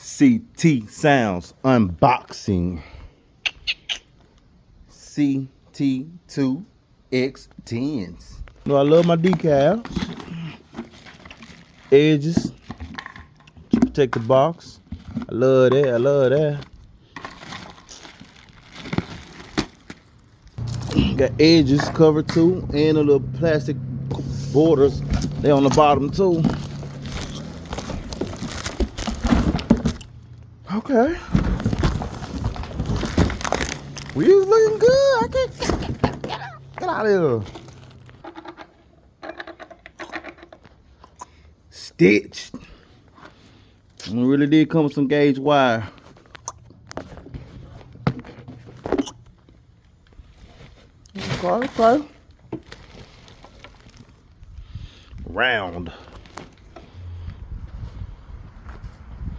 CT Sounds unboxing. CT2x10s. No, I love my decals. Edges to protect the box. I love that. I love that. Got edges covered too, and a little plastic borders. They on the bottom too. Okay. We was looking good. I can't get out of here. Stitched. It really did come with some gauge wire. Okay. Round.